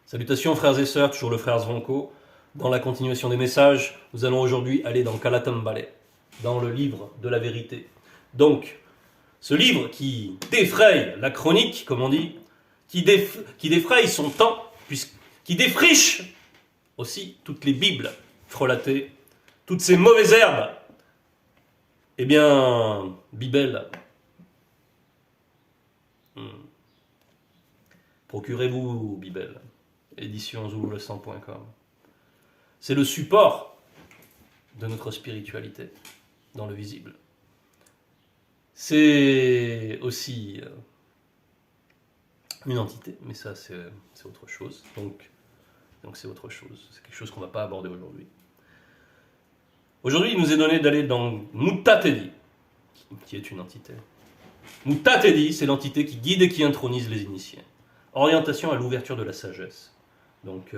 Salutations frères et sœurs, toujours le frère Zvonko. Dans la continuation des messages, nous allons aujourd'hui aller dans Kalatambale, dans le livre de la vérité. Donc, ce livre qui défraye la chronique, comme on dit, qui défraye son temps, qui défriche aussi toutes les Bibles frelatées, toutes ces mauvaises herbes. Eh bien, Bible, procurez-vous Bible, édition zouloule100.com. C'est le support de notre spiritualité dans le visible. C'est aussi une entité, mais ça c'est autre chose. Donc c'est autre chose. C'est quelque chose qu'on ne va pas aborder aujourd'hui. Aujourd'hui, il nous est donné d'aller dans Mutatedi, qui est une entité. Mutatedi, c'est l'entité qui guide et qui intronise les initiés. Orientation à l'ouverture de la sagesse. Donc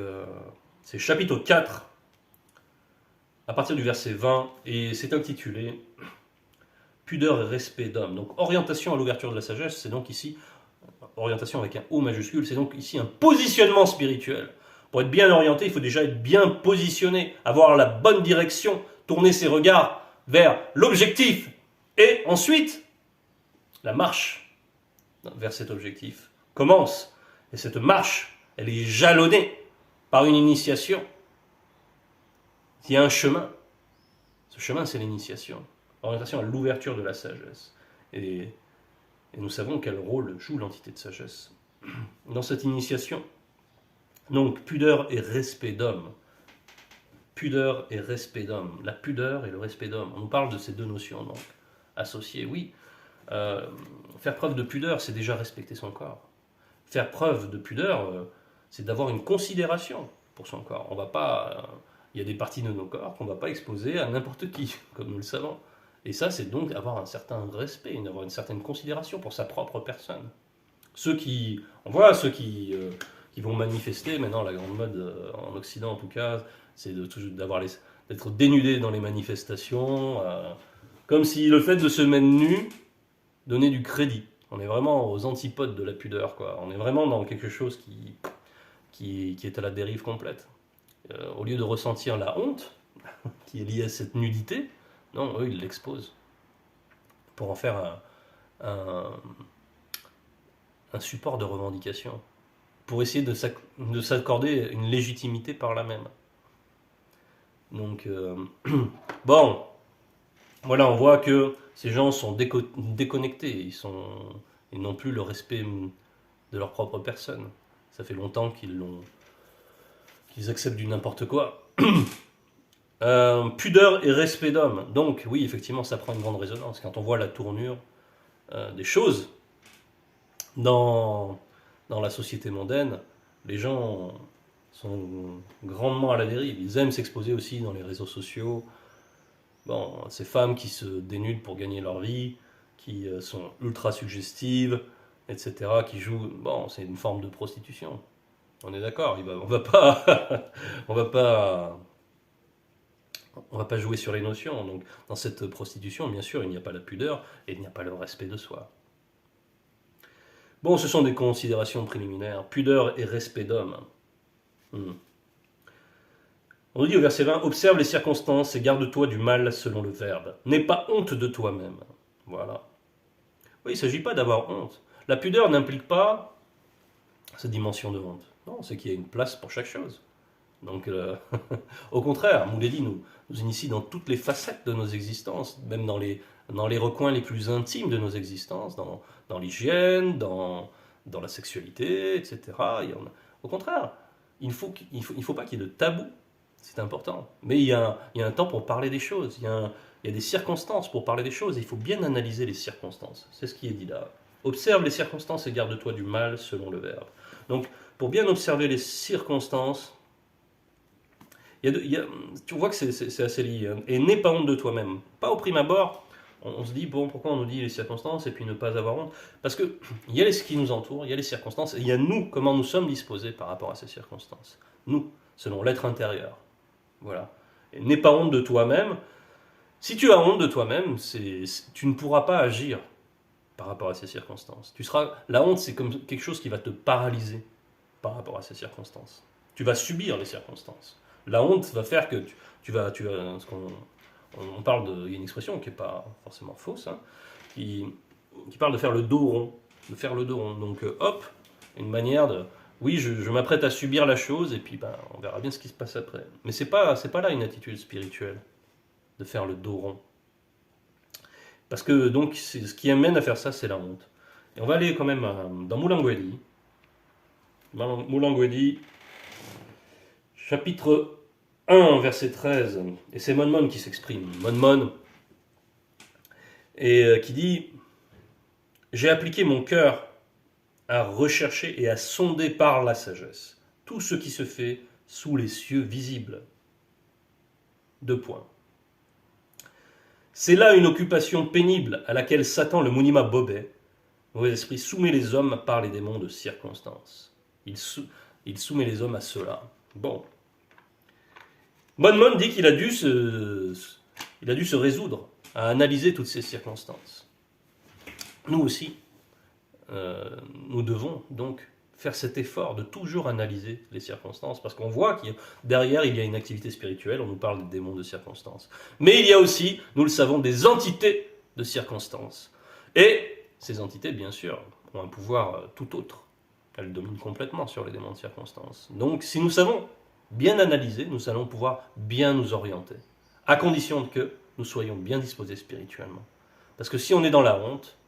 c'est chapitre 4, à partir du verset 20, et c'est intitulé Pudeur et respect d'homme. Donc orientation à l'ouverture de la sagesse, c'est donc ici, orientation avec un O majuscule, c'est donc ici un positionnement spirituel. Pour être bien orienté, il faut déjà être bien positionné, avoir la bonne direction, tourner ses regards vers l'objectif, et ensuite, la marche vers cet objectif commence. Et cette marche, elle est jalonnée par une initiation. Il y a un chemin. Ce chemin, c'est l'initiation. Orientation à l'ouverture de la sagesse. Et nous savons quel rôle joue l'entité de sagesse dans cette initiation. Donc, pudeur et respect d'homme. Pudeur et respect d'homme. La pudeur et le respect d'homme. On nous parle de ces deux notions, donc, associées. Oui, faire preuve de pudeur, c'est déjà respecter son corps. Faire preuve de pudeur, c'est d'avoir une considération pour son corps. On va pas, il y a des parties de nos corps qu'on ne va pas exposer à n'importe qui, comme nous le savons. Et ça, c'est donc avoir un certain respect, avoir une certaine considération pour sa propre personne. On voit ceux qui vont manifester, maintenant la grande mode en Occident en tout cas, c'est d'être dénudé dans les manifestations, comme si le fait de se mettre nu donnait du crédit. On est vraiment aux antipodes de la pudeur, quoi. On est vraiment dans quelque chose qui est à la dérive complète. Au lieu de ressentir la honte qui est liée à cette nudité, non, eux, ils l'exposent pour en faire un support de revendication, pour essayer de s'accorder une légitimité par là même. Donc, bon, voilà, on voit que ces gens sont déconnectés, ils n'ont plus le respect de leur propre personne. Ça fait longtemps qu'ils acceptent du n'importe quoi. Pudeur et respect d'homme. Donc oui, effectivement, ça prend une grande résonance. Quand on voit la tournure des choses dans la société mondaine, les gens sont grandement à la dérive. Ils aiment s'exposer aussi dans les réseaux sociaux. Bon, ces femmes qui se dénudent pour gagner leur vie, qui sont ultra suggestives, etc., qui jouent... Bon, c'est une forme de prostitution. On est d'accord, on va pas... on va pas jouer sur les notions. Donc, dans cette prostitution, bien sûr, il n'y a pas la pudeur et il n'y a pas le respect de soi. Bon, ce sont des considérations préliminaires. Pudeur et respect d'homme. On nous dit au verset 20, « Observe les circonstances et garde-toi du mal selon le verbe. N'aie pas honte de toi-même. » Voilà. Oui, il ne s'agit pas d'avoir honte. La pudeur n'implique pas cette dimension de honte. Non, c'est qu'il y a une place pour chaque chose. Donc, au contraire, Mouledi nous initie dans toutes les facettes de nos existences, même dans les recoins les plus intimes de nos existences, dans l'hygiène, dans la sexualité, etc. Au contraire, il ne faut pas qu'il y ait de tabou. C'est important. Mais il y a un temps pour parler des choses. Il y a des circonstances pour parler des choses. Et il faut bien analyser les circonstances. C'est ce qui est dit là. Observe les circonstances et garde-toi du mal selon le verbe. Donc, pour bien observer les circonstances, tu vois que c'est assez lié. Et n'aie pas honte de toi-même. Pas au prime abord. On se dit, bon, pourquoi on nous dit les circonstances et puis ne pas avoir honte? Parce qu'il y a ce qui nous entoure, il y a les circonstances, et il y a nous, comment nous sommes disposés par rapport à ces circonstances. Nous, selon l'être intérieur. Voilà. Et n'aie pas honte de toi-même. Si tu as honte de toi-même, tu ne pourras pas agir par rapport à ces circonstances. La honte, c'est comme quelque chose qui va te paralyser. par rapport à ces circonstances. Tu vas subir les circonstances. La honte va faire que on parle il y a une expression qui n'est pas forcément fausse, hein, qui parle de faire le dos rond. De faire le dos rond. Donc, hop, une manière de... Oui, je m'apprête à subir la chose, et puis ben, on verra bien ce qui se passe après. Mais c'est pas là une attitude spirituelle, de faire le dos rond. Parce que donc, ce qui amène à faire ça, c'est la honte. Et on va aller quand même dans Moulangwedi. Moulangwedi, chapitre 1, verset 13. Et c'est Monmon qui s'exprime. Monmon, et qui dit « J'ai appliqué mon cœur à rechercher et à sonder par la sagesse tout ce qui se fait sous les cieux visibles. » Deux points. C'est là une occupation pénible à laquelle Satan, le Mounima Bobé, mauvais esprit, soumet les hommes par les démons de circonstance. Il soumet les hommes à cela. Bon. Monmon dit qu'il a dû se résoudre à analyser toutes ces circonstances. Nous aussi, nous devons donc faire cet effort de toujours analyser les circonstances, parce qu'on voit qu'il derrière il y a une activité spirituelle, on nous parle des démons de circonstances. Mais il y a aussi, nous le savons, des entités de circonstances. Et ces entités, bien sûr, ont un pouvoir tout autre. Elles dominent complètement sur les démons de circonstances. Donc si nous savons bien analyser, nous allons pouvoir bien nous orienter, à condition que nous soyons bien disposés spirituellement. Parce que si on est dans la honte,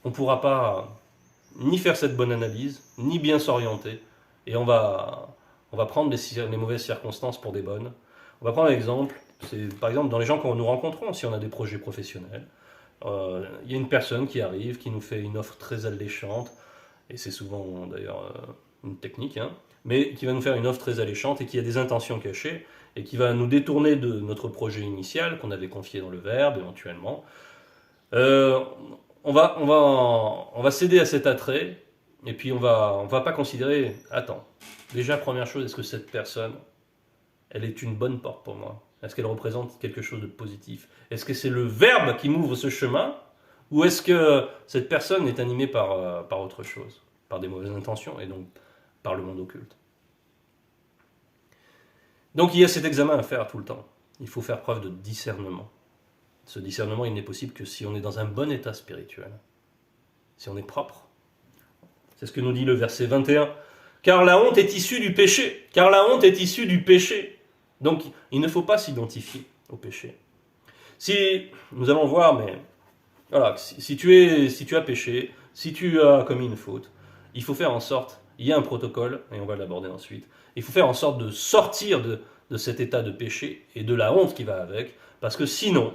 on ne pourra pas ni faire cette bonne analyse, ni bien s'orienter, et on va prendre les mauvaises circonstances pour des bonnes. On va prendre un exemple, c'est par exemple dans les gens que nous rencontrons, si on a des projets professionnels, il y a une personne qui arrive, qui nous fait une offre très alléchante, et c'est souvent d'ailleurs une technique, hein, mais qui va nous faire une offre très alléchante et qui a des intentions cachées, et qui va nous détourner de notre projet initial, qu'on avait confié dans le Verbe éventuellement. On va céder à cet attrait, et puis on va pas considérer, attends, déjà première chose, est-ce que cette personne, elle est une bonne porte pour moi? Est-ce qu'elle représente quelque chose de positif? Est-ce que c'est le Verbe qui m'ouvre ce chemin? Ou est-ce que cette personne est animée par autre chose? Par des mauvaises intentions, et donc par le monde occulte. Donc il y a cet examen à faire tout le temps. Il faut faire preuve de discernement. Ce discernement, il n'est possible que si on est dans un bon état spirituel, si on est propre. C'est ce que nous dit le verset 21. Car la honte est issue du péché. Car la honte est issue du péché. Donc, il ne faut pas s'identifier au péché. Si, nous allons voir, mais voilà, si tu as péché, si tu as commis une faute, il faut faire en sorte, il y a un protocole, et on va l'aborder ensuite, il faut faire en sorte de sortir de cet état de péché et de la honte qui va avec, parce que sinon,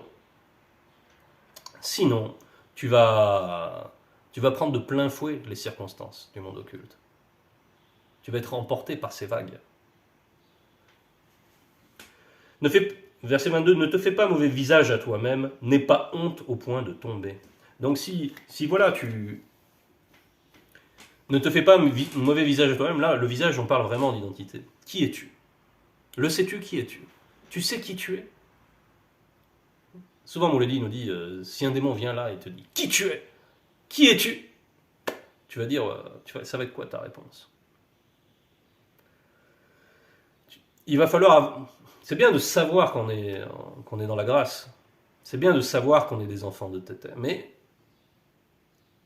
tu vas prendre de plein fouet les circonstances du monde occulte. Tu vas être emporté par ces vagues. Verset 22, ne te fais pas mauvais visage à toi-même, n'aie pas honte au point de tomber. Donc si voilà, tu ne te fais pas mauvais visage à toi-même, là, le visage, on parle vraiment d'identité. Qui es-tu? Le sais-tu, qui es-tu? Tu sais qui tu es? Souvent, Mouledi nous dit, si un démon vient là et te dit, qui tu es? Qui es-tu? Tu vas dire, ça va être quoi ta réponse? Il va falloir... C'est bien de savoir qu'on est dans la grâce. C'est bien de savoir qu'on est des enfants de Tété. Mais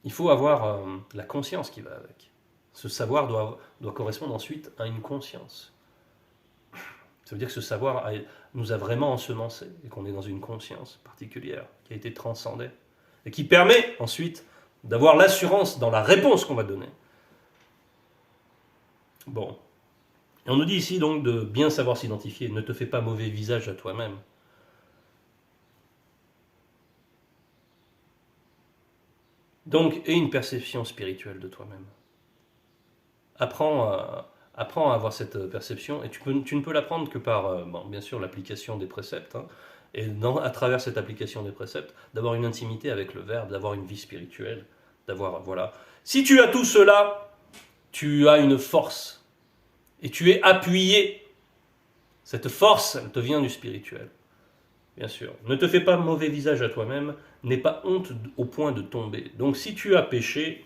il faut avoir la conscience qui va avec. Ce savoir doit correspondre ensuite à une conscience. Ça veut dire que ce savoir nous a vraiment ensemencés et qu'on est dans une conscience particulière qui a été transcendée et qui permet ensuite d'avoir l'assurance dans la réponse qu'on va donner. Bon. Et on nous dit ici donc de bien savoir s'identifier. Ne te fais pas mauvais visage à toi-même. Donc, aie une perception spirituelle de toi-même. Apprends à avoir cette perception, et tu ne peux l'apprendre que par, bien sûr, l'application des préceptes, hein, et à travers cette application des préceptes, d'avoir une intimité avec le Verbe, d'avoir une vie spirituelle, voilà. Si tu as tout cela, tu as une force, et tu es appuyé. Cette force, elle te vient du spirituel, bien sûr. Ne te fais pas mauvais visage à toi-même, n'aie pas honte au point de tomber. Donc si tu as péché,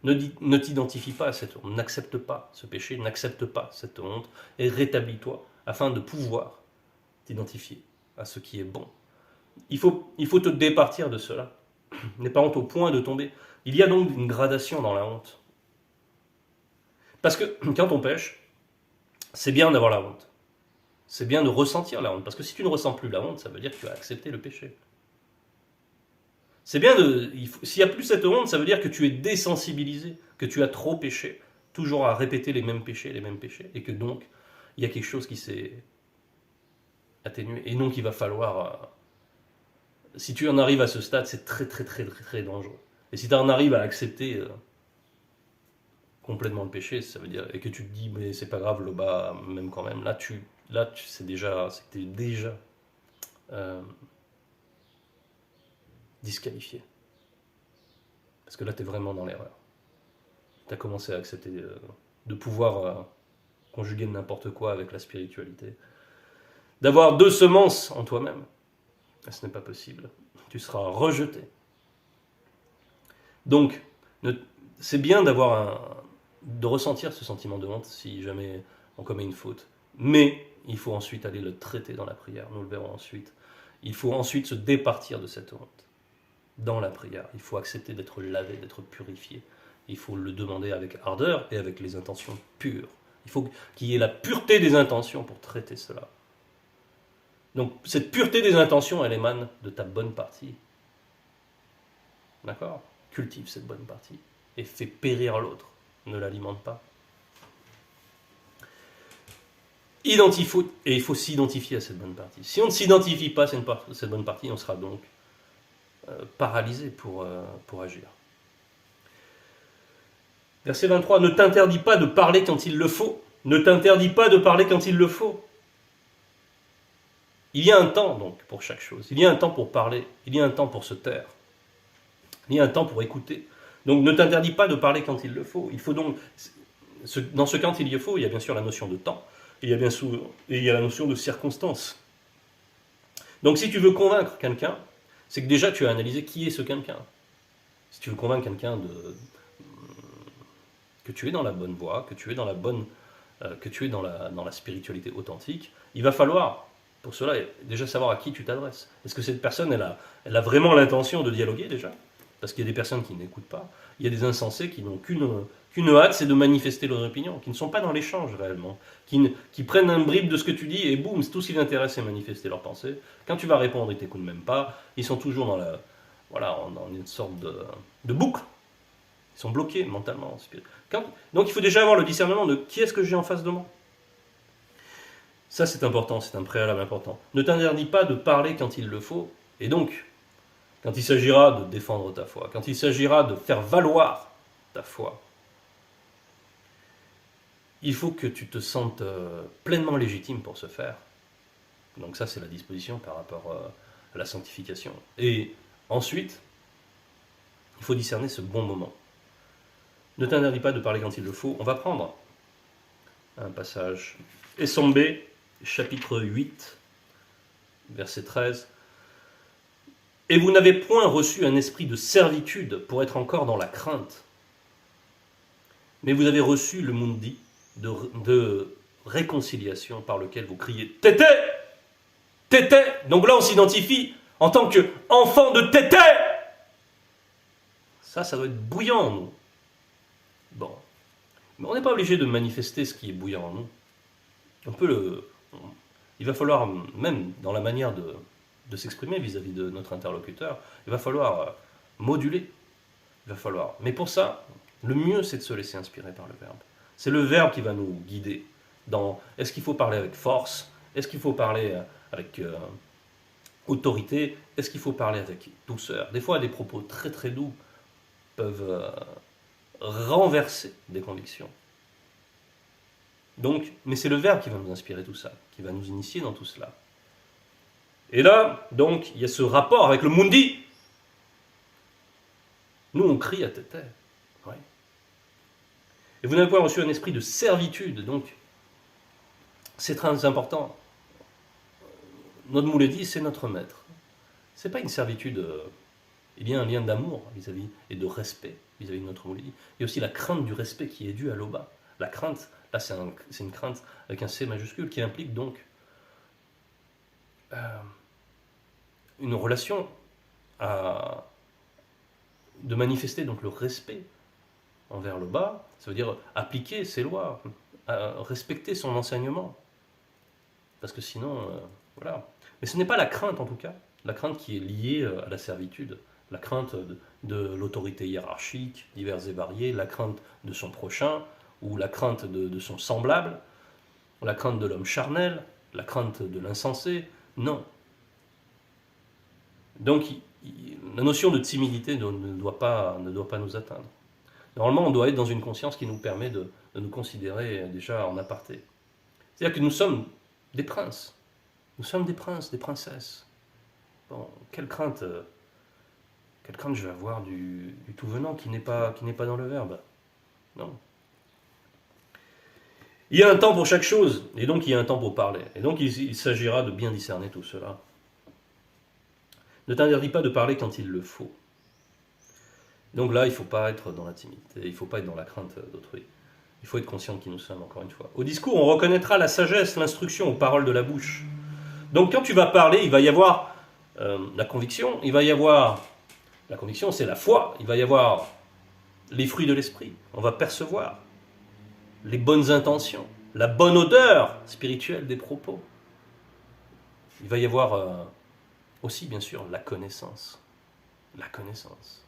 Ne t'identifie pas à cette honte, n'accepte pas ce péché, n'accepte pas cette honte, et rétablis-toi afin de pouvoir t'identifier à ce qui est bon. Il faut te départir de cela. N'aie pas honte au point de tomber. Il y a donc une gradation dans la honte. Parce que quand on pêche, c'est bien d'avoir la honte. C'est bien de ressentir la honte. Parce que si tu ne ressens plus la honte, ça veut dire que tu as accepté le péché. C'est bien s'il n'y a plus cette honte, ça veut dire que tu es désensibilisé, que tu as trop péché, toujours à répéter les mêmes péchés, et que donc, il y a quelque chose qui s'est atténué. Et donc, il va falloir... si tu en arrives à ce stade, c'est très, très, très, très, très dangereux. Et si tu en arrives à accepter complètement le péché, ça veut dire... Et que tu te dis, mais c'est pas grave, le bas, même quand même, c'était déjà disqualifié. Parce que là, tu es vraiment dans l'erreur. Tu as commencé à accepter de pouvoir conjuguer n'importe quoi avec la spiritualité. D'avoir 2 semences en toi-même. Ce n'est pas possible. Tu seras rejeté. Donc, c'est bien de ressentir ce sentiment de honte si jamais on commet une faute. Mais il faut ensuite aller le traiter dans la prière. Nous le verrons ensuite. Il faut ensuite se départir de cette honte. Dans la prière, il faut accepter d'être lavé, d'être purifié. Il faut le demander avec ardeur et avec les intentions pures. Il faut qu'il y ait la pureté des intentions pour traiter cela. Donc cette pureté des intentions, elle émane de ta bonne partie. D'accord ? Cultive cette bonne partie et fais périr l'autre. Ne l'alimente pas. Et il faut s'identifier à cette bonne partie. Si on ne s'identifie pas à cette bonne partie, on sera donc paralysé pour agir. Verset 23, ne t'interdis pas de parler quand il le faut. Ne t'interdis pas de parler quand il le faut. Il y a un temps donc pour chaque chose. Il y a un temps pour parler. Il y a un temps pour se taire. Il y a un temps pour écouter. Donc ne t'interdis pas de parler quand il le faut. Il faut donc, dans ce quand il y faut, il y a bien sûr la notion de temps. Il y a la notion de circonstance. Donc si tu veux convaincre quelqu'un, c'est que déjà tu as analysé qui est ce quelqu'un. Si tu veux convaincre quelqu'un que tu es dans la bonne voie, que tu es dans la spiritualité authentique, il va falloir, pour cela, déjà savoir à qui tu t'adresses. Est-ce que cette personne, elle a vraiment l'intention de dialoguer déjà ? Parce qu'il y a des personnes qui n'écoutent pas. Il y a des insensés qui n'ont qu'une hâte, c'est de manifester leurs opinions, qui ne sont pas dans l'échange réellement, qui prennent un bribe de ce que tu dis et boum, tout ce qui les intéresse, c'est manifester leurs pensées. Quand tu vas répondre, ils ne t'écoutent même pas. Ils sont toujours dans une sorte de boucle. Ils sont bloqués mentalement. Donc il faut déjà avoir le discernement de qui est-ce que j'ai en face de moi. Ça c'est important, c'est un préalable important. Ne t'interdis pas de parler quand il le faut. Et donc, quand il s'agira de défendre ta foi, quand il s'agira de faire valoir ta foi, il faut que tu te sentes pleinement légitime pour ce faire. Donc ça c'est la disposition par rapport à la sanctification. Et ensuite, il faut discerner ce bon moment. Ne t'interdis pas de parler quand il le faut. On va prendre un passage. Essombé, chapitre 8, verset 13. Et vous n'avez point reçu un esprit de servitude pour être encore dans la crainte, mais vous avez reçu le mundi de réconciliation par lequel vous criez « Tété ! Tété !» Donc là, on s'identifie en tant qu'enfant de Tété. Ça doit être bouillant en nous. Bon. Mais on n'est pas obligé de manifester ce qui est bouillant en nous. Il va falloir, même dans la manière de s'exprimer vis-à-vis de notre interlocuteur, il va falloir moduler. Mais pour ça, le mieux, c'est de se laisser inspirer par le Verbe. C'est le Verbe qui va nous guider dans est-ce qu'il faut parler avec force, est-ce qu'il faut parler avec autorité, est-ce qu'il faut parler avec douceur. Des fois, des propos très très doux peuvent renverser des convictions. Donc, mais c'est le Verbe qui va nous inspirer tout ça, qui va nous initier dans tout cela. Et là, donc, il y a ce rapport avec le mundi. Nous, on crie à Tété. Ouais. Et vous n'avez pas reçu un esprit de servitude, donc c'est très important. Notre Mouledi, c'est notre maître. C'est pas une servitude il y a un lien d'amour vis-à-vis et de respect vis-à-vis de notre maladie. Il y a aussi la crainte du respect qui est due à l'Oba. La crainte, là c'est une crainte avec un C majuscule qui implique donc une relation de manifester donc le respect envers l'Oba. Ça veut dire appliquer ses lois, respecter son enseignement. Parce que sinon, voilà. Mais ce n'est pas la crainte en tout cas, la crainte qui est liée à la servitude, la crainte de l'autorité hiérarchique, diverses et variées, la crainte de son prochain, ou la crainte de son semblable, la crainte de l'homme charnel, la crainte de l'insensé. Non. Donc, la notion de timidité ne doit pas nous atteindre. Normalement, on doit être dans une conscience qui nous permet de nous considérer déjà en aparté. C'est-à-dire que nous sommes des princes. Nous sommes des princes, des princesses. Bon, quelle crainte je vais avoir du tout venant qui n'est pas dans le verbe. Non. Il y a un temps pour chaque chose, et donc il y a un temps pour parler. Et donc il s'agira de bien discerner tout cela. Ne t'interdis pas de parler quand il le faut. Donc là, il ne faut pas être dans la timidité, il ne faut pas être dans la crainte d'autrui. Il faut être conscient de qui nous sommes, encore une fois. Au discours, on reconnaîtra la sagesse, l'instruction aux paroles de la bouche. Donc quand tu vas parler, il va y avoir la conviction, il va y avoir... La conviction, c'est la foi, il va y avoir les fruits de l'esprit. On va percevoir les bonnes intentions, la bonne odeur spirituelle des propos. Il va y avoir aussi, bien sûr, la connaissance. La connaissance.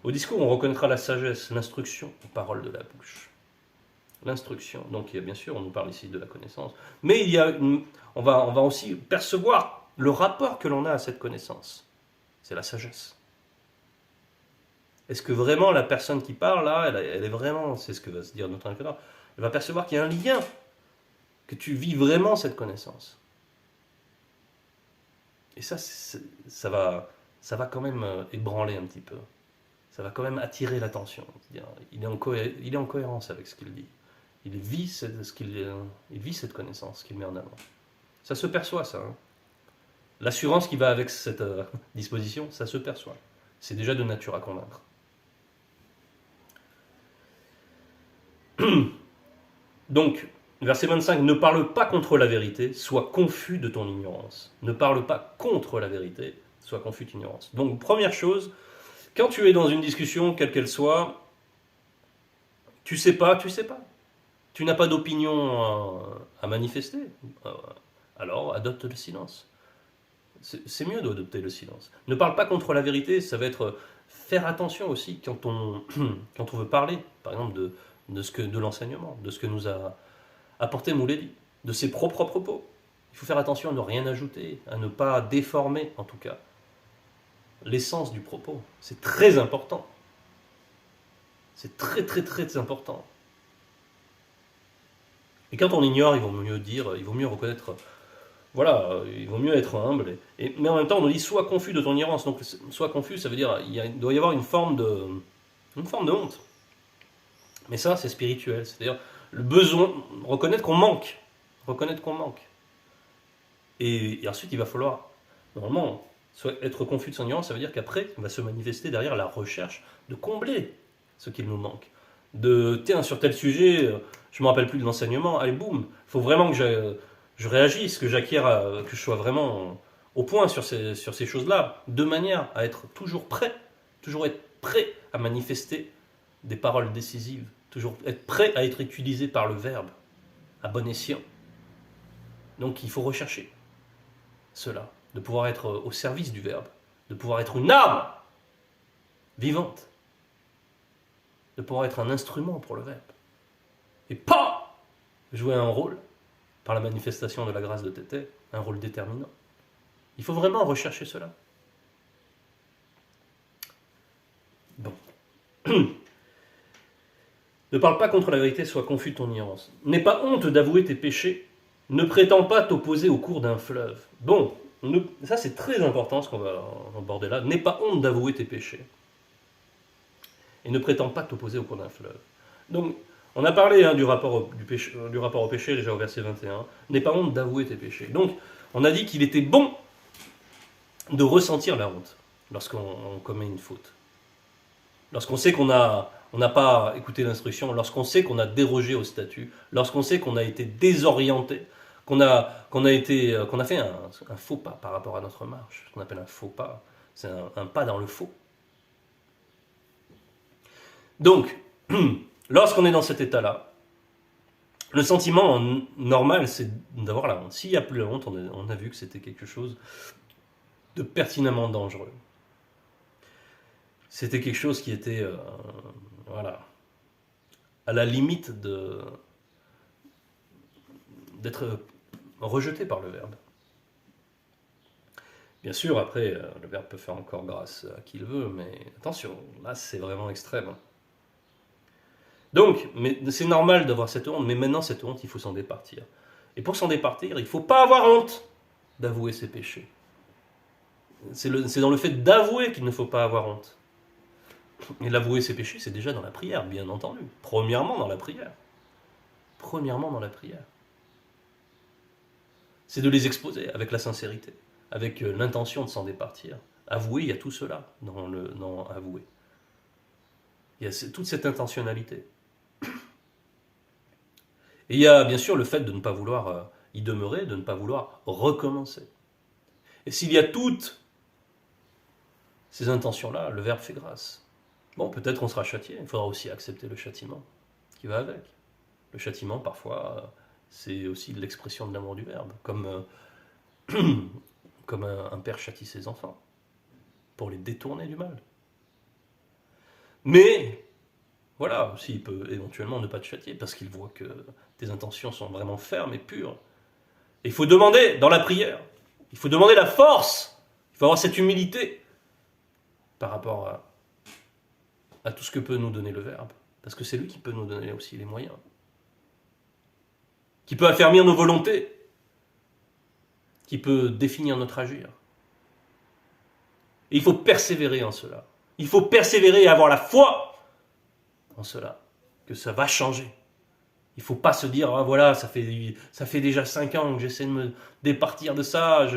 Au discours, on reconnaîtra la sagesse, l'instruction aux paroles de la bouche. L'instruction, donc il y a bien sûr, on nous parle ici de la connaissance, mais on va aussi percevoir le rapport que l'on a à cette connaissance. C'est la sagesse. Est-ce que vraiment la personne qui parle là, elle est vraiment, c'est ce que va se dire notre interlocuteur, elle va percevoir qu'il y a un lien, que tu vis vraiment cette connaissance. Et ça va quand même ébranler un petit peu. Ça va quand même attirer l'attention. Il est en cohérence avec ce qu'il dit. Il vit cette connaissance qu'il met en avant. Ça se perçoit, ça. Hein. L'assurance qui va avec cette disposition, ça se perçoit. C'est déjà de nature à convaincre. Donc, verset 25, ne parle pas contre la vérité, sois confus de ton ignorance. Ne parle pas contre la vérité, sois confus de ton ignorance. Donc, première chose, quand tu es dans une discussion, quelle qu'elle soit, tu sais pas. Tu n'as pas d'opinion à manifester, alors adopte le silence. C'est mieux d'adopter le silence. Ne parle pas contre la vérité, ça va être faire attention aussi quand on veut parler, par exemple, de l'enseignement, de ce que nous a apporté Mouledi, de ses propres propos. Il faut faire attention à ne rien ajouter, à ne pas déformer, en tout cas, l'essence du propos. C'est très important. C'est très, très, très important. Et quand on ignore, il vaut mieux reconnaître, voilà, il vaut mieux être humble. Mais en même temps, on nous dit, sois confus de ton ignorance. Donc, sois confus, ça veut dire, il doit y avoir une forme de honte. Mais ça, c'est spirituel. C'est-à-dire, le besoin, reconnaître qu'on manque. Et ensuite, il va falloir, normalement, être confus de son ignorance, ça veut dire qu'après, il va se manifester derrière la recherche de combler ce qu'il nous manque. Tiens, sur tel sujet, je ne me rappelle plus de l'enseignement, allez, boum, il faut vraiment que je réagisse, que j'acquière, que je sois vraiment au point sur ces choses-là, de manière à être toujours être prêt à manifester des paroles décisives, toujours être prêt à être utilisé par le verbe, à bon escient. Donc il faut rechercher cela, de pouvoir être au service du verbe, de pouvoir être une arme vivante, de pouvoir être un instrument pour le verbe. Et pas jouer un rôle, par la manifestation de la grâce de Tété, un rôle déterminant. Il faut vraiment rechercher cela. Bon. Ne parle pas contre la vérité, sois confus de ton ignorance. N'aie pas honte d'avouer tes péchés, ne prétends pas t'opposer au cours d'un fleuve. Bon, ça c'est très important ce qu'on va aborder là. N'aie pas honte d'avouer tes péchés. Et ne prétends pas t'opposer au cours d'un fleuve. Donc, on a parlé du rapport au péché, déjà au verset 21. N'aie pas honte d'avouer tes péchés. Donc, on a dit qu'il était bon de ressentir la honte lorsqu'on commet une faute. Lorsqu'on sait qu'on n'a pas écouté l'instruction, lorsqu'on sait qu'on a dérogé au statut, lorsqu'on sait qu'on a été désorienté, qu'on a fait un faux pas par rapport à notre marche, ce qu'on appelle un faux pas, c'est un pas dans le faux. Donc, lorsqu'on est dans cet état-là, le sentiment normal, c'est d'avoir la honte. S'il n'y a plus la honte, on a vu que c'était quelque chose de pertinemment dangereux. C'était quelque chose qui était, voilà, à la limite d'être rejeté par le Verbe. Bien sûr, après, le Verbe peut faire encore grâce à qui le veut, mais attention, là, c'est vraiment extrême. Donc, mais c'est normal d'avoir cette honte, mais maintenant, cette honte, il faut s'en départir. Et pour s'en départir, il ne faut pas avoir honte d'avouer ses péchés. C'est dans le fait d'avouer qu'il ne faut pas avoir honte. Et l'avouer ses péchés, c'est déjà dans la prière, bien entendu. Premièrement dans la prière. Premièrement dans la prière. C'est de les exposer avec la sincérité, avec l'intention de s'en départir. Avouer, il y a tout cela dans avouer. Il y a toute cette intentionnalité. Et il y a bien sûr le fait de ne pas vouloir y demeurer, de ne pas vouloir recommencer. Et s'il y a toutes ces intentions-là, le Verbe fait grâce. Bon, peut-être on sera châtié, il faudra aussi accepter le châtiment qui va avec. Le châtiment, parfois, c'est aussi l'expression de l'amour du Verbe, comme un père châtie ses enfants, pour les détourner du mal. Mais, voilà, aussi il peut éventuellement ne pas te châtier, parce qu'il voit que tes intentions sont vraiment fermes et pures. Et il faut demander, dans la prière, il faut demander la force, il faut avoir cette humilité par rapport à tout ce que peut nous donner le Verbe, parce que c'est lui qui peut nous donner aussi les moyens, qui peut affermir nos volontés, qui peut définir notre agir. Et il faut persévérer en cela. Il faut persévérer et avoir la foi en cela, que ça va changer. Il ne faut pas se dire, ah voilà, ça fait déjà 5 ans que j'essaie de me départir de ça,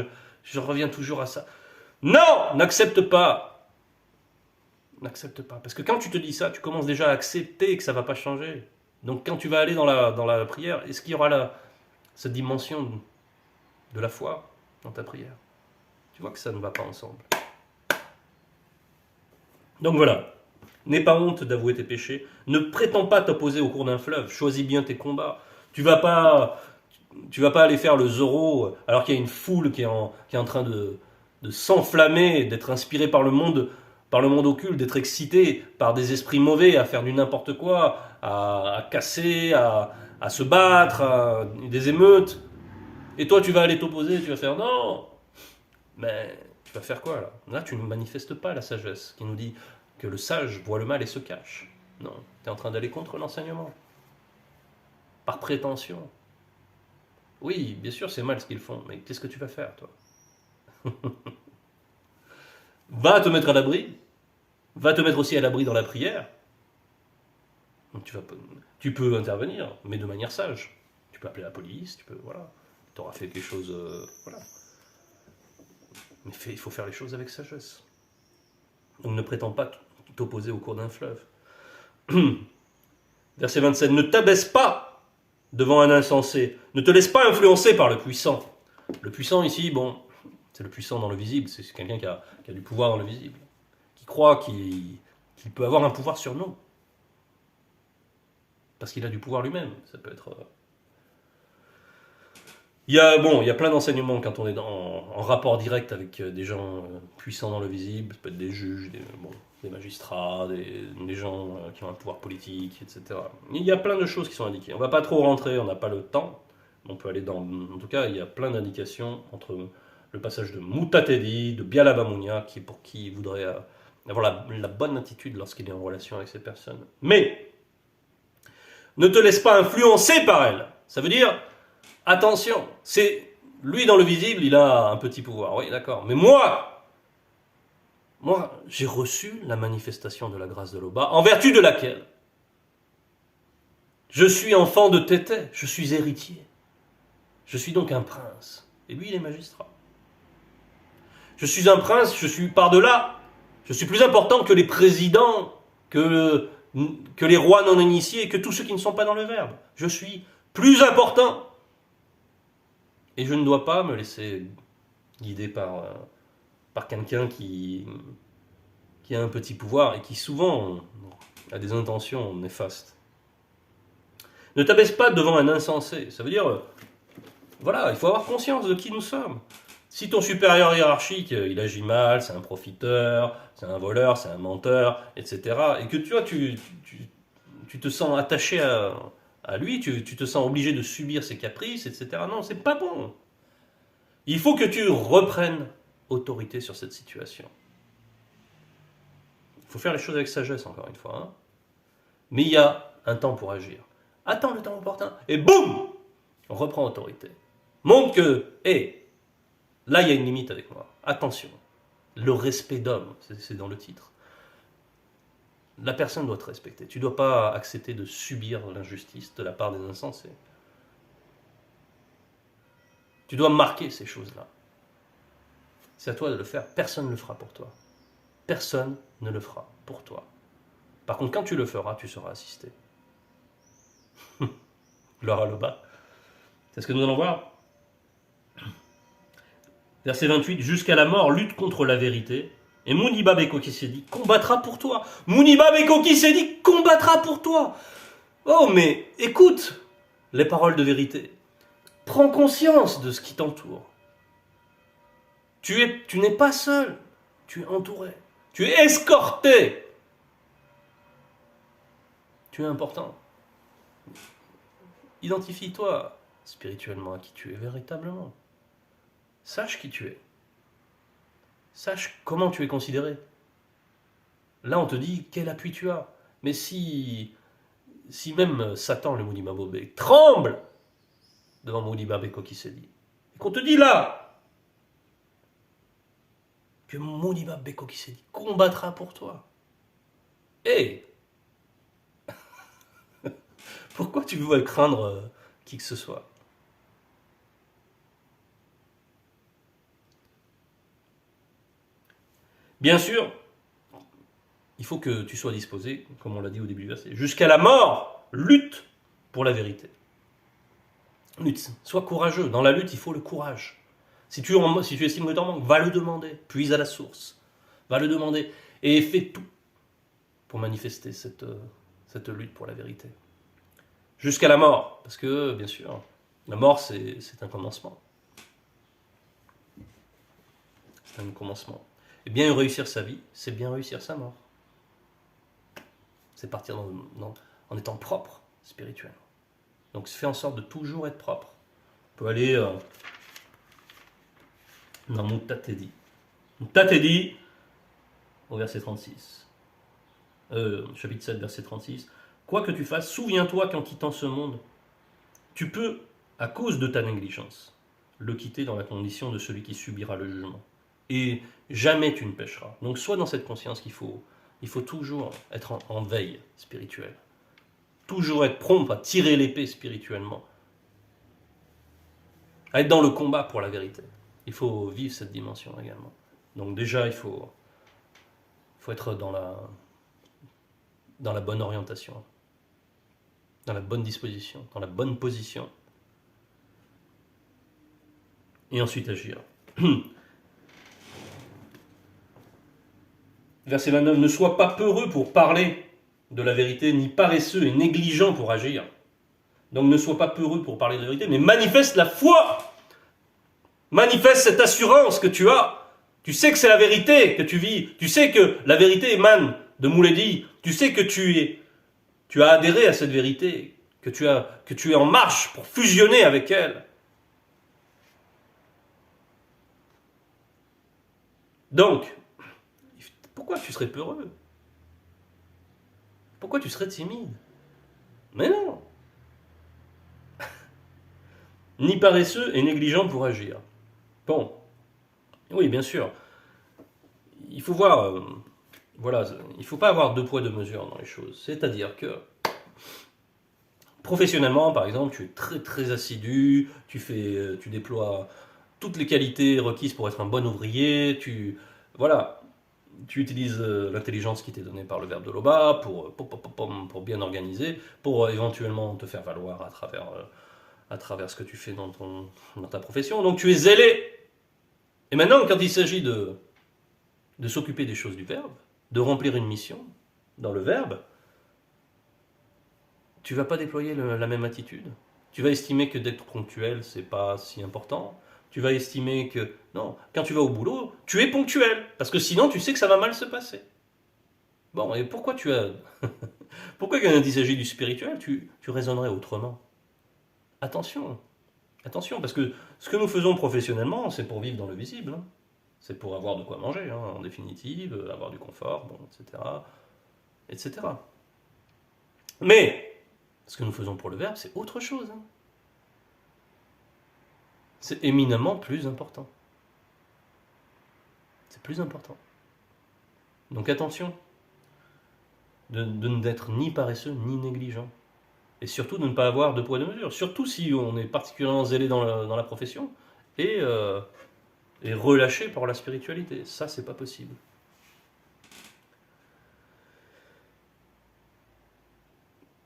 je reviens toujours à ça. Non, n'accepte pas. N'accepte pas. Parce que quand tu te dis ça, tu commences déjà à accepter que ça ne va pas changer. Donc quand tu vas aller dans la prière, est-ce qu'il y aura cette dimension de la foi dans ta prière? Tu vois que ça ne va pas ensemble. Donc voilà. N'aie pas honte d'avouer tes péchés. Ne prétends pas t'opposer au cours d'un fleuve. Choisis bien tes combats. Tu vas pas aller faire le Zorro alors qu'il y a une foule qui est en train de s'enflammer, d'être inspirée par le monde occulte, d'être excitée par des esprits mauvais, à faire du n'importe quoi, à casser, à se battre, à des émeutes. Et toi, tu vas aller t'opposer, tu vas faire non. Mais tu vas faire quoi là? Là, tu ne manifestes pas la sagesse qui nous dit que le sage voit le mal et se cache. Non, tu es en train d'aller contre l'enseignement. Par prétention. Oui, bien sûr, c'est mal ce qu'ils font, mais qu'est-ce que tu vas faire, toi? Va te mettre à l'abri. Va te mettre aussi à l'abri dans la prière. Donc tu peux intervenir, mais de manière sage. Tu peux appeler la police, voilà. Tu auras fait quelque chose, voilà. Mais il faut faire les choses avec sagesse. Donc ne prétends pas t'opposer au cours d'un fleuve. Verset 27. Ne t'abaisse pas devant un insensé. Ne te laisse pas influencer par le puissant. Le puissant ici, bon, c'est le puissant dans le visible. C'est quelqu'un qui a du pouvoir dans le visible. Qui croit qu'il peut avoir un pouvoir sur nous. Parce qu'il a du pouvoir lui-même. Ça peut être... Il y a plein d'enseignements quand on est en rapport direct avec des gens puissants dans le visible. Ça peut être des juges, des magistrats, des gens qui ont un pouvoir politique, etc. Il y a plein de choses qui sont indiquées. On ne va pas trop rentrer, on n'a pas le temps. On peut aller dans... En tout cas, il y a plein d'indications entre le passage de Mutatedi, de Bialabamunia, pour qui voudrait avoir la bonne attitude lorsqu'il est en relation avec ces personnes. Mais, ne te laisse pas influencer par elles. Ça veut dire... Attention, c'est lui dans le visible, il a un petit pouvoir, oui d'accord. Mais moi, j'ai reçu la manifestation de la grâce de l'Oba, en vertu de laquelle je suis enfant de Tété, je suis héritier. Je suis donc un prince. Et lui, il est magistrat. Je suis un prince, je suis par-delà. Je suis plus important que les présidents, que les rois non initiés, que tous ceux qui ne sont pas dans le verbe. Je suis plus important. Et je ne dois pas me laisser guider par quelqu'un qui a un petit pouvoir et qui souvent a des intentions néfastes. Ne t'abaisse pas devant un insensé. Ça veut dire, voilà, il faut avoir conscience de qui nous sommes. Si ton supérieur hiérarchique, il agit mal, c'est un profiteur, c'est un voleur, c'est un menteur, etc., et que tu vois, tu te sens attaché à lui, tu te sens obligé de subir ses caprices, etc., non, c'est pas bon. Il faut que tu reprennes autorité sur cette situation. Il faut faire les choses avec sagesse, encore une fois. Hein. Mais il y a un temps pour agir. Attends le temps opportun, et boum, on reprend autorité. Montre que, là, il y a une limite avec moi. Attention. Le respect d'homme, c'est dans le titre. La personne doit te respecter. Tu ne dois pas accepter de subir l'injustice de la part des insensés. Tu dois marquer ces choses-là. C'est à toi de le faire. Personne ne le fera pour toi. Personne ne le fera pour toi. Par contre, quand tu le feras, tu seras assisté. Gloire à l'Oba. C'est ce que nous allons voir. Verset 28, jusqu'à la mort, lutte contre la vérité. Et Muniba Beko Kisedi combattra pour toi. Muniba Beko Kisedi combattra pour toi. Oh, mais écoute les paroles de vérité. Prends conscience de ce qui t'entoure. Tu n'es pas seul. Tu es entouré. Tu es escorté. Tu es important. Identifie-toi spirituellement à qui tu es véritablement. Sache qui tu es. Sache comment tu es considéré. Là, on te dit quel appui tu as. Mais si même Satan, le Moudima Bobé, tremble devant Moudima Beko qui s'est dit, et qu'on te dit là que Moudima Beko qui s'est dit combattra pour toi. Pourquoi tu veux craindre qui que ce soit? Bien sûr, il faut que tu sois disposé, comme on l'a dit au début du verset, jusqu'à la mort, lutte pour la vérité. Lutte, sois courageux. Dans la lutte, il faut le courage. Si tu estimes que tu en manques, va le demander. Puise à la source. Va le demander. Et fais tout pour manifester cette lutte pour la vérité. Jusqu'à la mort. Parce que, bien sûr, la mort, c'est un commencement. C'est un commencement. Et bien réussir sa vie, c'est bien réussir sa mort. C'est partir en étant propre spirituellement. Donc fais en sorte de toujours être propre. On peut aller dans Mutatedi. Mutatedi, au verset 36. Chapitre 7, verset 36. Quoi que tu fasses, souviens-toi qu'en quittant ce monde, tu peux, à cause de ta négligence, le quitter dans la condition de celui qui subira le jugement. Et jamais tu ne pécheras. Donc sois dans cette conscience qu'il faut toujours être en veille spirituelle. Toujours être prompt à tirer l'épée spirituellement. À être dans le combat pour la vérité. Il faut vivre cette dimension également. Donc déjà, il faut être dans la bonne orientation, dans la bonne disposition, dans la bonne position. Et ensuite agir. Verset 29, ne sois pas peureux pour parler de la vérité, ni paresseux et négligent pour agir. Donc ne sois pas peureux pour parler de la vérité, mais manifeste la foi. Manifeste cette assurance que tu as. Tu sais que c'est la vérité que tu vis. Tu sais que la vérité émane de Mouledi. Tu sais que tu as adhéré à cette vérité, que tu es en marche pour fusionner avec elle. Donc, pourquoi tu serais peureux? Pourquoi tu serais timide? Mais non. Ni paresseux et négligent pour agir. Bon. Oui, bien sûr. Il faut voir, voilà, il ne faut pas avoir deux poids deux mesures dans les choses. C'est-à-dire que, professionnellement, par exemple, tu es très très assidu, tu déploies toutes les qualités requises pour être un bon ouvrier, voilà, tu utilises l'intelligence qui t'est donnée par le verbe de Loba pour bien organiser, pour éventuellement te faire valoir à travers ce que tu fais dans ta profession. Donc tu es zélé. Et maintenant, quand il s'agit de s'occuper des choses du verbe, de remplir une mission dans le verbe, tu vas pas déployer la même attitude. Tu vas estimer que d'être ponctuel, c'est pas si important. Tu vas estimer que, non, quand tu vas au boulot, tu es ponctuel. Parce que sinon, tu sais que ça va mal se passer. Bon, et pourquoi pourquoi quand il s'agit du spirituel, tu raisonnerais autrement? Attention, attention, parce que ce que nous faisons professionnellement, c'est pour vivre dans le visible. Hein. C'est pour avoir de quoi manger, hein, en définitive, avoir du confort, bon, etc., etc. Mais, ce que nous faisons pour le verbe, c'est autre chose. Hein. C'est éminemment plus important. C'est plus important. Donc attention, de n'être ni paresseux ni négligent. Et surtout de ne pas avoir de poids de mesure. Surtout si on est particulièrement zélé dans la profession et relâché par la spiritualité. Ça, c'est pas possible.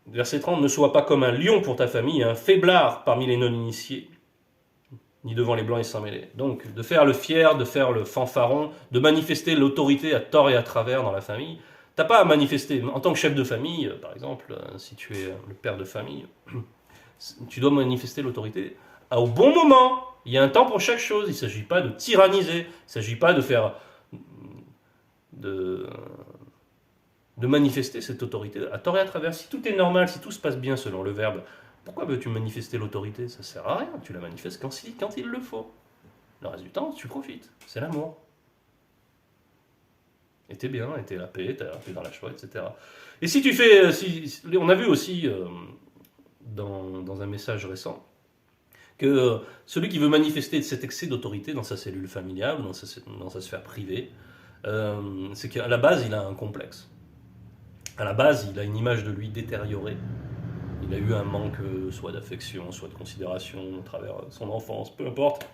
Verset 30, ne sois pas comme un lion pour ta famille, un faiblard parmi les non-initiés, ni devant les blancs et sans mêlés. Donc, de faire le fier, de faire le fanfaron, de manifester l'autorité à tort et à travers dans la famille. T'as pas à manifester, en tant que chef de famille, par exemple, si tu es le père de famille, tu dois manifester l'autorité au bon moment. Il y a un temps pour chaque chose. Il ne s'agit pas de tyranniser, il ne s'agit pas de faire de manifester cette autorité à tort et à travers. Si tout est normal, si tout se passe bien selon le verbe, pourquoi veux-tu manifester l'autorité? Ça ne sert à rien. Tu la manifestes quand il le faut. Le reste du temps, tu profites. C'est l'amour. Et t'es bien, et t'es la paix, t'es la paix dans la joie, etc. Et si tu fais... on a vu aussi dans un message récent que celui qui veut manifester cet excès d'autorité dans sa cellule familiale, dans sa sphère privée, c'est qu'à la base, il a un complexe. À la base, il a une image de lui détériorée. Il a eu un manque soit d'affection, soit de considération à travers son enfance, peu importe.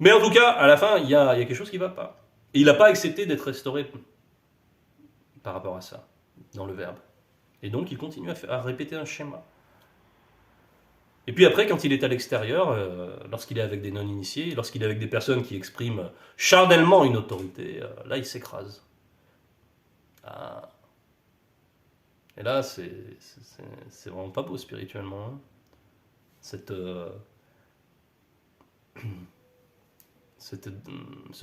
Mais en tout cas, à la fin, il y a quelque chose qui ne va pas. Et il n'a pas accepté d'être restauré par rapport à ça, dans le verbe. Et donc, il continue à répéter un schéma. Et puis après, quand il est à l'extérieur, lorsqu'il est avec des non-initiés, lorsqu'il est avec des personnes qui expriment charnellement une autorité, là, il s'écrase. Ah. Et là, c'est vraiment pas beau spirituellement. Hein. Ce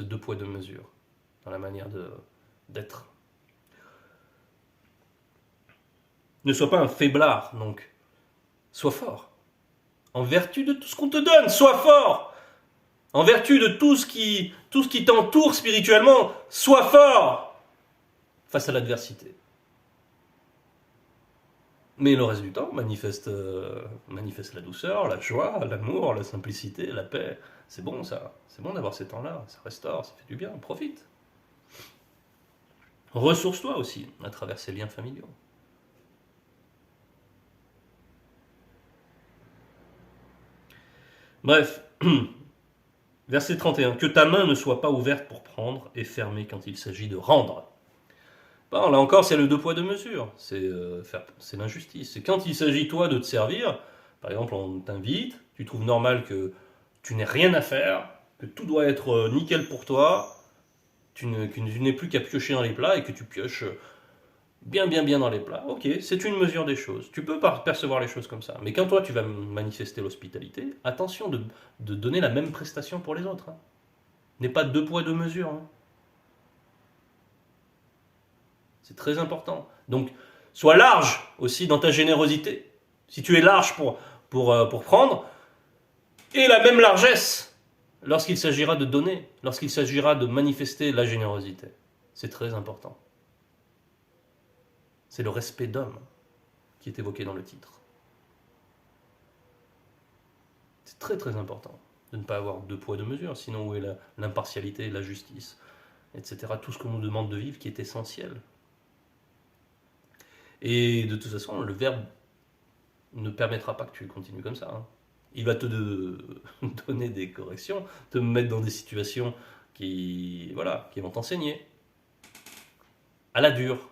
deux poids, deux mesures dans la manière d'être. Ne sois pas un faiblard, donc. Sois fort. En vertu de tout ce qu'on te donne, sois fort. En vertu de tout ce qui t'entoure spirituellement, sois fort face à l'adversité. Mais le reste du temps, manifeste la douceur, la joie, l'amour, la simplicité, la paix. C'est bon ça. C'est bon d'avoir ces temps-là. Ça restaure, ça fait du bien. Profite. Ressource-toi aussi à travers ces liens familiaux. Bref, verset 31. Que ta main ne soit pas ouverte pour prendre et fermée quand il s'agit de rendre. Bon, là encore, c'est le deux poids, deux mesures. C'est l'injustice. C'est quand il s'agit, toi, de te servir. Par exemple, on t'invite, tu trouves normal que tu n'aies rien à faire, que tout doit être nickel pour toi, que tu n'aies plus qu'à piocher dans les plats et que tu pioches bien dans les plats. Ok, c'est une mesure des choses. Tu peux percevoir les choses comme ça. Mais quand toi, tu vas manifester l'hospitalité, attention de donner la même prestation pour les autres. Hein. N'est pas deux poids, deux mesures. Hein. C'est très important. Donc, sois large aussi dans ta générosité. Si tu es large pour prendre, et la même largesse lorsqu'il s'agira de donner, lorsqu'il s'agira de manifester la générosité. C'est très important. C'est le respect d'homme qui est évoqué dans le titre. C'est très très important de ne pas avoir deux poids, deux mesures, sinon où est l'impartialité, la justice, etc. Tout ce qu'on nous demande de vivre qui est essentiel. Et de toute façon, le verbe ne permettra pas que tu continues comme ça. Hein. il va te donner des corrections, te mettre dans des situations qui vont t'enseigner. À la dure.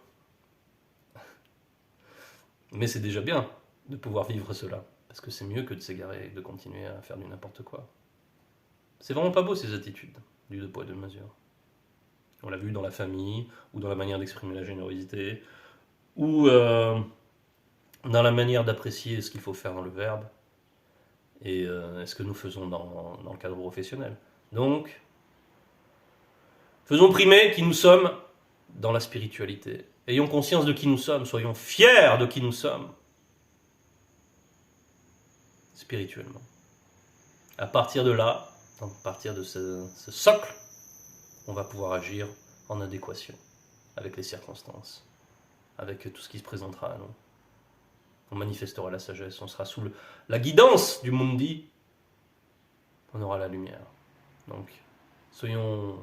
Mais c'est déjà bien de pouvoir vivre cela. Parce que c'est mieux que de s'égarer et de continuer à faire du n'importe quoi. C'est vraiment pas beau ces attitudes du deux poids deux mesures. On l'a vu dans la famille, ou dans la manière d'exprimer la générosité, ou dans la manière d'apprécier ce qu'il faut faire dans le verbe, et ce que nous faisons dans le cadre professionnel. Donc, faisons primer qui nous sommes dans la spiritualité. Ayons conscience de qui nous sommes, soyons fiers de qui nous sommes, spirituellement. À partir de là, à partir de ce socle, on va pouvoir agir en adéquation avec les circonstances, avec tout ce qui se présentera à nous. On manifestera la sagesse, on sera sous la guidance du Mundi, on aura la lumière. Donc, soyons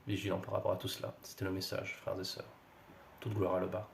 vigilants par rapport à tout cela. C'était le message, frères et sœurs. Toute gloire à le bas.